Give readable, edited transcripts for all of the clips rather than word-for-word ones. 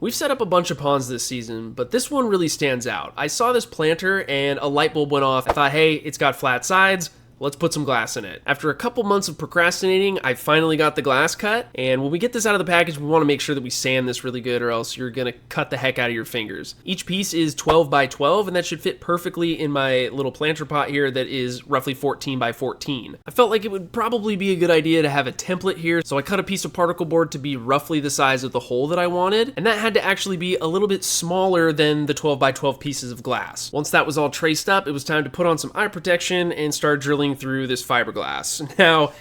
We've set up a bunch of ponds this season, but this one really stands out. I saw this planter and a light bulb went off. I thought, hey, it's got flat sides. Let's put some glass in it. After a couple months of procrastinating, I finally got the glass cut. And when we get this out of the package, we want to make sure that we sand this really good or else you're going to cut the heck out of your fingers. Each piece is 12 by 12 and that should fit perfectly in my little planter pot here that is roughly 14 by 14. I felt like it would probably be a good idea to have a template here. So I cut a piece of particle board to be roughly the size of the hole that I wanted. And that had to actually be a little bit smaller than the 12 by 12 pieces of glass. Once that was all traced up, it was time to put on some eye protection and start drilling through this fiberglass. Now,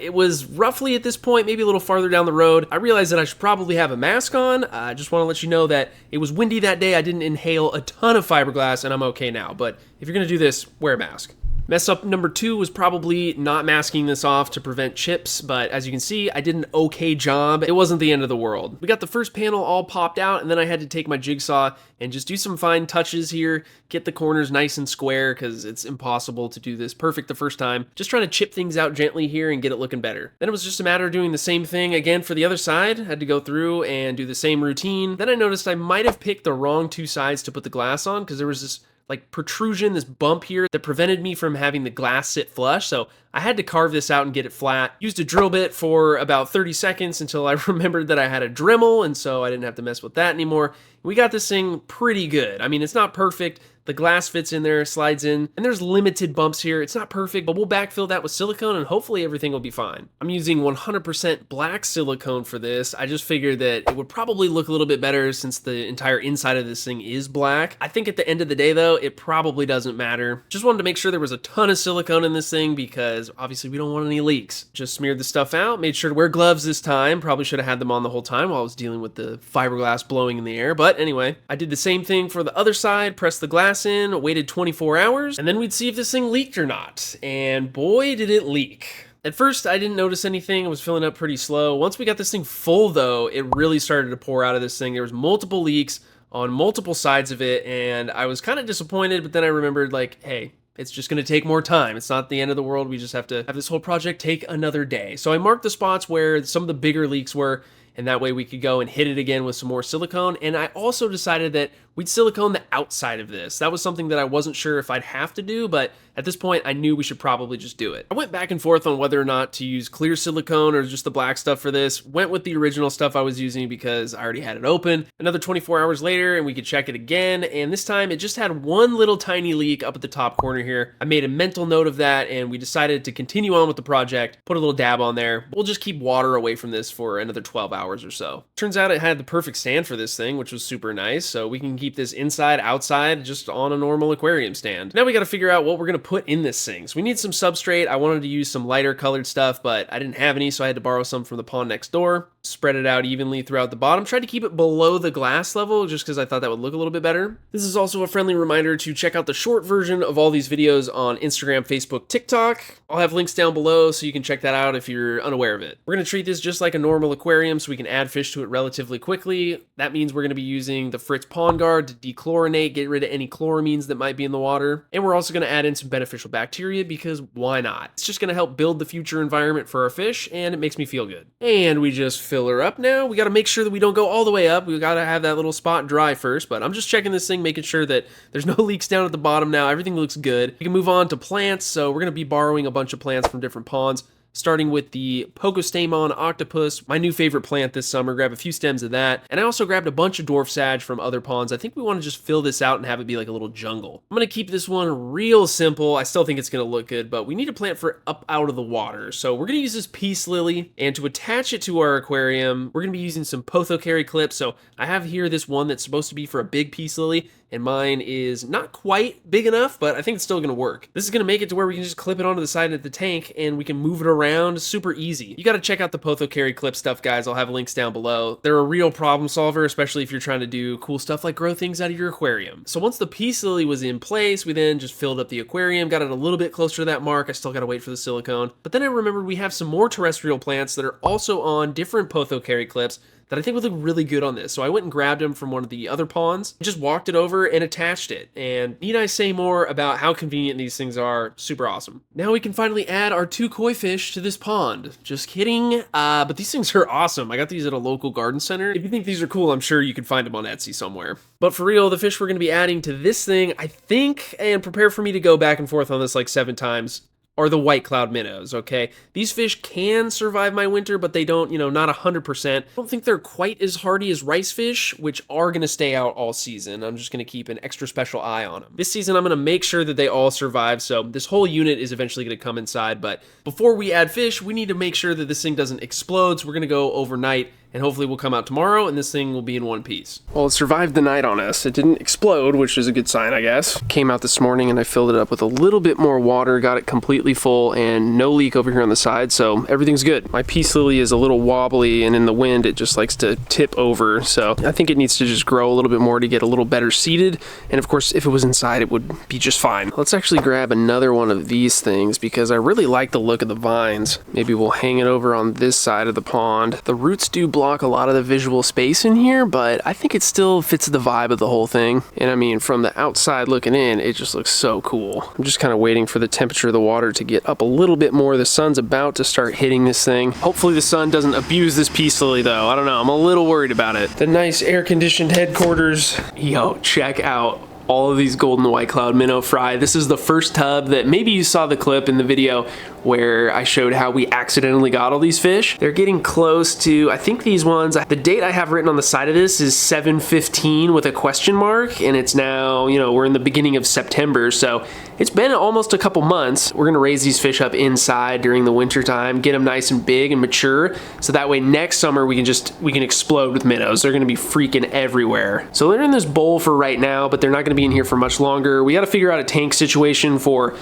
it was roughly at this point, maybe a little farther down the road. I realized that I should probably have a mask on. I just want to let you know that it was windy that day. I didn't inhale a ton of fiberglass and I'm okay now. But if you're going to do this, wear a mask. Mess up number 2 was probably not masking this off to prevent chips, but as you can see, I did an okay job. It wasn't the end of the world. We got the first panel all popped out, and then I had to take my jigsaw and just do some fine touches here, get the corners nice and square, because it's impossible to do this perfect the first time. Just trying to chip things out gently here and get it looking better. Then it was just a matter of doing the same thing again for the other side. Had to go through and do the same routine. Then I noticed I might have picked the wrong 2 sides to put the glass on, because there was this protrusion, this bump here that prevented me from having the glass sit flush. So I had to carve this out and get it flat. Used a drill bit for about 30 seconds until I remembered that I had a Dremel, and so I didn't have to mess with that anymore. We got this thing pretty good. I mean, it's not perfect. The glass fits in there, slides in, and there's limited bumps here. It's not perfect, but we'll backfill that with silicone and hopefully everything will be fine. I'm using 100% black silicone for this. I just figured that it would probably look a little bit better since the entire inside of this thing is black. I think at the end of the day though, it probably doesn't matter. Just wanted to make sure there was a ton of silicone in this thing because obviously we don't want any leaks. Just smeared the stuff out, made sure to wear gloves this time. Probably should have had them on the whole time while I was dealing with the fiberglass blowing in the air. But anyway, I did the same thing for the other side, pressed the glass in, waited 24 hours, and then we'd see if this thing leaked or not. And boy, did it leak. At first, I didn't notice anything. It was filling up pretty slow. Once we got this thing full though, it really started to pour out of this thing. There was multiple leaks on multiple sides of it, and I was kind of disappointed, but then I remembered like, hey, it's just going to take more time. It's not the end of the world. We just have to have this whole project take another day. So I marked the spots where some of the bigger leaks were, and that way we could go and hit it again with some more silicone. And I also decided that we'd silicone the outside of this. That was something that I wasn't sure if I'd have to do, but at this point I knew we should probably just do it. I went back and forth on whether or not to use clear silicone or just the black stuff for this. Went with the original stuff I was using because I already had it open. Another 24 hours later and we could check it again, and this time it just had one little tiny leak up at the top corner here. I made a mental note of that and we decided to continue on with the project, put a little dab on there. We'll just keep water away from this for another 12 hours or so. Turns out it had the perfect stand for this thing, which was super nice, so we can keep this inside, outside, just on a normal aquarium stand. Now we got to figure out what we're going to put in this thing. So we need some substrate. I wanted to use some lighter colored stuff, but I didn't have any, so I had to borrow some from the pond next door. Spread it out evenly throughout the bottom. Tried to keep it below the glass level just because I thought that would look a little bit better. This is also a friendly reminder to check out the short version of all these videos on Instagram, Facebook, TikTok. I'll have links down below so you can check that out if you're unaware of it. We're going to treat this just like a normal aquarium so we can add fish to it relatively quickly. That means we're going to be using the Fritz Pond Guard to dechlorinate, get rid of any chloramines that might be in the water. And we're also going to add in some beneficial bacteria because why not? It's just going to help build the future environment for our fish and it makes me feel good. And we just fill her up now. We got to make sure that we don't go all the way up. We got to have that little spot dry first, but I'm just checking this thing, making sure that there's no leaks down at the bottom now. Everything looks good. We can move on to plants. So we're going to be borrowing a bunch of plants from different ponds, starting with the Pokostamon octopus, my new favorite plant this summer. Grab a few stems of that. And I also grabbed a bunch of dwarf sage from other ponds. I think we want to just fill this out and have it be like a little jungle. I'm going to keep this one real simple. I still think it's going to look good, but we need a plant for up out of the water. So we're going to use this peace lily, and to attach it to our aquarium, we're going to be using some pothocary clips. So I have here this one that's supposed to be for a big peace lily, and mine is not quite big enough, but I think it's still going to work. This is going to make it to where we can just clip it onto the side of the tank and we can move it around super easy. You got to check out the pothocary clip stuff, guys. I'll have links down below. They're a real problem solver, especially if you're trying to do cool stuff like grow things out of your aquarium. So once the peace lily was in place, we then just filled up the aquarium, got it a little bit closer to that mark. I still got to wait for the silicone. But then I remembered we have some more terrestrial plants that are also on different pothocary clips that I think would look really good on this. So I went and grabbed them from one of the other ponds, just walked it over and attached it. And need I say more about how convenient these things are? Super awesome. Now we can finally add our 2 koi fish to this pond. Just kidding. But these things are awesome. I got these at a local garden center. If you think these are cool, I'm sure you can find them on Etsy somewhere. But for real, the fish we're going to be adding to this thing, I think, and prepare for me to go back and forth on this like 7 times, are the white cloud minnows, okay? These fish can survive my winter, but they don't, not 100%. I don't think they're quite as hardy as rice fish, which are gonna stay out all season. I'm just gonna keep an extra special eye on them. This season, I'm gonna make sure that they all survive, so this whole unit is eventually gonna come inside, but before we add fish, we need to make sure that this thing doesn't explode, so we're gonna go overnight, and hopefully we'll come out tomorrow and this thing will be in one piece. Well, it survived the night on us. It didn't explode, which is a good sign, I guess. Came out this morning and I filled it up with a little bit more water, got it completely full, and no leak over here on the side, so everything's good. My peace lily is a little wobbly, and in the wind it just likes to tip over, so I think it needs to just grow a little bit more to get a little better seated, and of course if it was inside it would be just fine. Let's actually grab another one of these things because I really like the look of the vines. Maybe we'll hang it over on this side of the pond. The roots do block a lot of the visual space in here, but I think it still fits the vibe of the whole thing. And I mean, from the outside looking in, it just looks so cool. I'm just kind of waiting for the temperature of the water to get up a little bit more. The sun's about to start hitting this thing. Hopefully the sun doesn't abuse this peace lily though. I don't know, I'm a little worried about it. The nice air-conditioned headquarters. Yo, check out all of these golden white cloud minnow fry. This is the first tub that maybe you saw the clip in the video where I showed how we accidentally got all these fish. They're getting close to, I think these ones, the date I have written on the side of this is 7/15 with a question mark, and it's now, we're in the beginning of September, so it's been almost a couple months. We're gonna raise these fish up inside during the winter time, get them nice and big and mature, so that way next summer we can explode with minnows. They're gonna be freaking everywhere. So they're in this bowl for right now, but they're not gonna be in here for much longer. We gotta figure out a tank situation for,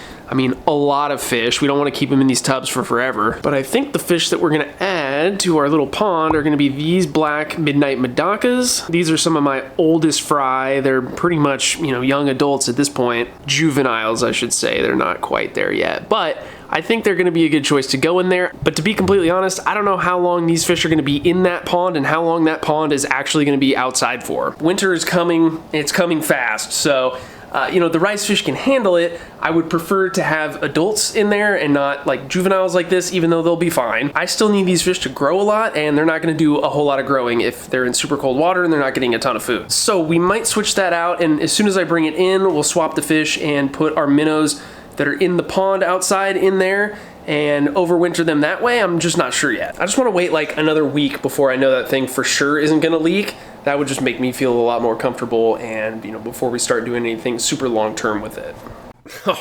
a lot of fish. We don't wanna keep them in these tubs for forever. But I think the fish that we're gonna add to our little pond are gonna be these black midnight madakas. These are some of my oldest fry. They're pretty much, young adults at this point. Juveniles, I should say. They're not quite there yet. But I think they're gonna be a good choice to go in there. But to be completely honest, I don't know how long these fish are gonna be in that pond and how long that pond is actually gonna be outside for. Winter is coming, it's coming fast. So, the rice fish can handle it. I would prefer to have adults in there and not like juveniles like this, even though they'll be fine. I still need these fish to grow a lot, and they're not gonna do a whole lot of growing if they're in super cold water and they're not getting a ton of food. So we might switch that out, and as soon as I bring it in, we'll swap the fish and put our minnows that are in the pond outside in there and overwinter them that way. I'm just not sure yet. I just wanna wait like another week before I know that thing for sure isn't gonna leak. That would just make me feel a lot more comfortable and, before we start doing anything super long term with it.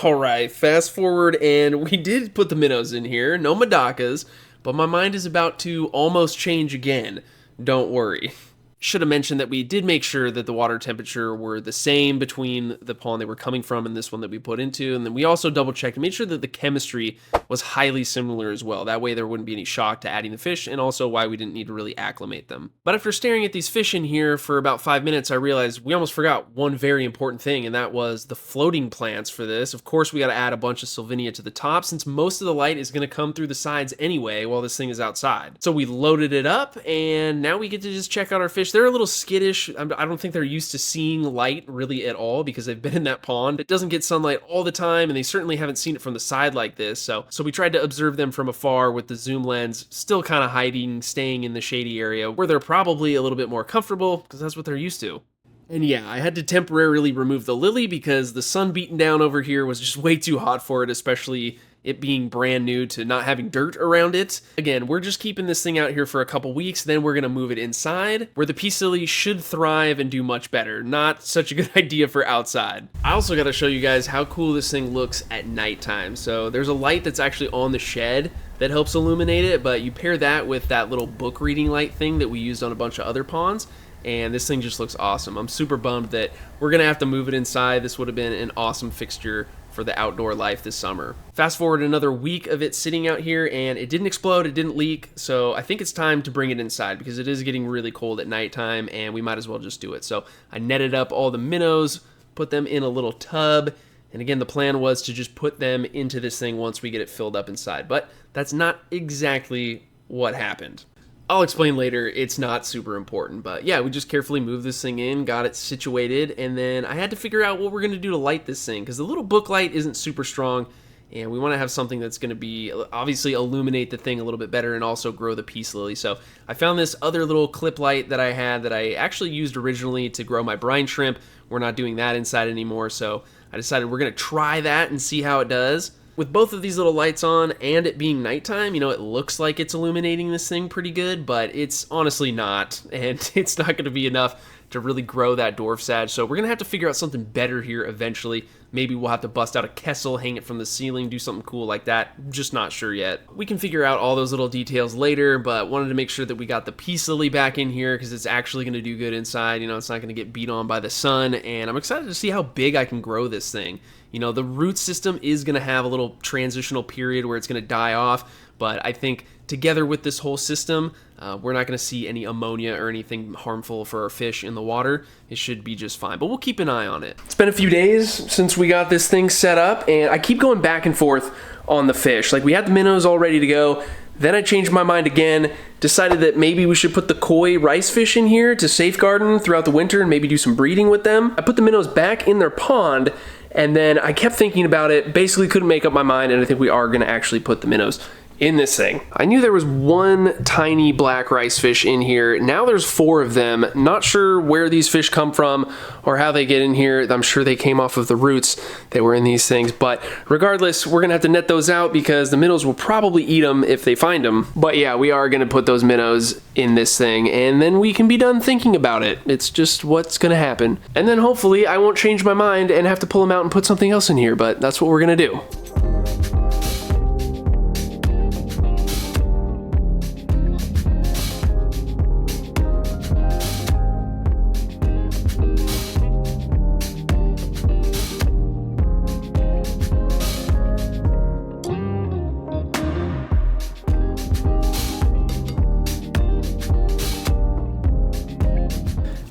All right, fast forward, and we did put the minnows in here, no madakas, but my mind is about to almost change again. Don't worry. Should have mentioned that we did make sure that the water temperature were the same between the pond they were coming from and this one that we put into. And then we also double checked and made sure that the chemistry was highly similar as well. That way there wouldn't be any shock to adding the fish, and also why we didn't need to really acclimate them. But after staring at these fish in here for about 5 minutes, I realized we almost forgot one very important thing, and that was the floating plants for this. Of course, we got to add a bunch of sylvinia to the top since most of the light is going to come through the sides anyway while this thing is outside. So we loaded it up, and now we get to just check out our fish. They're a little skittish. I don't think they're used to seeing light really at all because they've been in that pond. It doesn't get sunlight all the time, and they certainly haven't seen it from the side like this. So we tried to observe them from afar with the zoom lens, still kind of hiding, staying in the shady area where they're probably a little bit more comfortable because that's what they're used to. And yeah, I had to temporarily remove the lily because the sun beating down over here was just way too hot for it, especially it being brand new to not having dirt around it. Again, we're just keeping this thing out here for a couple weeks, then we're gonna move it inside, where the peace lily should thrive and do much better. Not such a good idea for outside. I also gotta show you guys how cool this thing looks at nighttime. So there's a light that's actually on the shed that helps illuminate it, but you pair that with that little book reading light thing that we used on a bunch of other ponds, and this thing just looks awesome. I'm super bummed that we're gonna have to move it inside. This would have been an awesome fixture for the outdoor life this summer. Fast forward another week of it sitting out here, and it didn't explode, it didn't leak, so I think it's time to bring it inside because it is getting really cold at nighttime and we might as well just do it. So I netted up all the minnows, put them in a little tub, and again, the plan was to just put them into this thing once we get it filled up inside, but that's not exactly what happened. I'll explain later, it's not super important, but yeah, we just carefully moved this thing in, got it situated, and then I had to figure out what we're going to do to light this thing, because the little book light isn't super strong, and we want to have something that's going to be, obviously illuminate the thing a little bit better and also grow the peace lily. So I found this other little clip light that I had that I actually used originally to grow my brine shrimp. We're not doing that inside anymore, so I decided we're going to try that and see how it does. With both of these little lights on and it being nighttime, it looks like it's illuminating this thing pretty good, but it's honestly not, and it's not going to be enough to really grow that dwarf sage. So we're going to have to figure out something better here eventually. Maybe we'll have to bust out a Kessel, hang it from the ceiling, do something cool like that. Just not sure yet. We can figure out all those little details later, but wanted to make sure that we got the peace lily back in here because it's actually going to do good inside. It's not going to get beat on by the sun, and I'm excited to see how big I can grow this thing. The root system is going to have a little transitional period where it's going to die off, but I think together with this whole system, we're not going to see any ammonia or anything harmful for our fish in the water. It should be just fine, but we'll keep an eye on it. It's been a few days since we got this thing set up, and I keep going back and forth on the fish. Like, we had the minnows all ready to go, then I changed my mind again, decided that maybe we should put the koi rice fish in here to safeguard them throughout the winter and maybe do some breeding with them. I put the minnows back in their pond, and then I kept thinking about it, basically couldn't make up my mind, and I think we are going to actually put the minnows in this thing. I knew there was one tiny black rice fish in here. Now there's 4 of them. Not sure where these fish come from or how they get in here. I'm sure they came off of the roots that were in these things, but regardless, we're gonna have to net those out because the minnows will probably eat them if they find them. But yeah, we are gonna put those minnows in this thing, and then we can be done thinking about it. It's just what's gonna happen. And then hopefully I won't change my mind and have to pull them out and put something else in here, but that's what we're gonna do.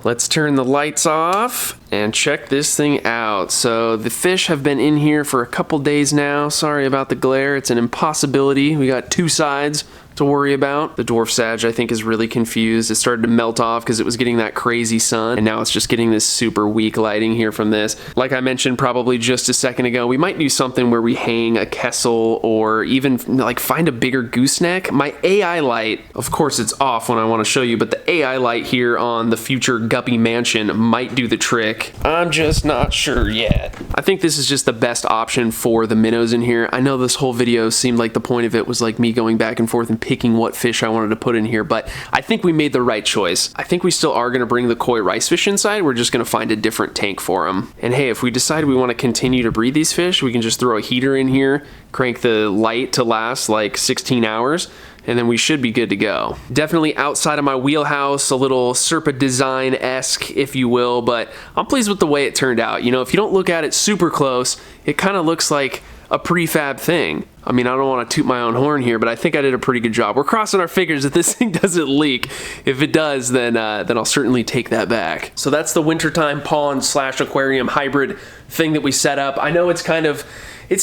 Let's turn the lights off and check this thing out. So the fish have been in here for a couple days now. Sorry about the glare, it's an impossibility. We got 2 sides to worry about. The dwarf sage, I think, is really confused. It started to melt off because it was getting that crazy sun, and now it's just getting this super weak lighting here from this. Like I mentioned probably just a second ago, we might do something where we hang a Kessel or even like find a bigger gooseneck. My AI light, of course it's off when I want to show you, but the AI light here on the future Guppy Mansion might do the trick. I'm just not sure yet. I think this is just the best option for the minnows in here. I know this whole video seemed like the point of it was like me going back and forth and picking what fish I wanted to put in here, but I think we made the right choice. I think we still are going to bring the koi rice fish inside. We're just going to find a different tank for them. And hey, if we decide we want to continue to breed these fish, we can just throw a heater in here, crank the light to last like 16 hours, and then we should be good to go. Definitely outside of my wheelhouse, a little Serpa design-esque, if you will, but I'm pleased with the way it turned out. If you don't look at it super close, it kind of looks like a prefab thing. I mean, I don't want to toot my own horn here, but I think I did a pretty good job. We're crossing our fingers that this thing doesn't leak. If it does, then I'll certainly take that back. So that's the wintertime pond / aquarium hybrid thing that we set up. I know it's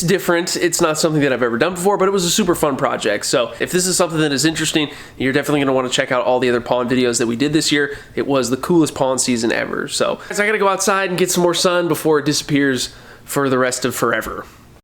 different. It's not something that I've ever done before, but it was a super fun project. So if this is something that is interesting, you're definitely gonna wanna check out all the other pond videos that we did this year. It was the coolest pond season ever. So I gotta go outside and get some more sun before it disappears for the rest of forever.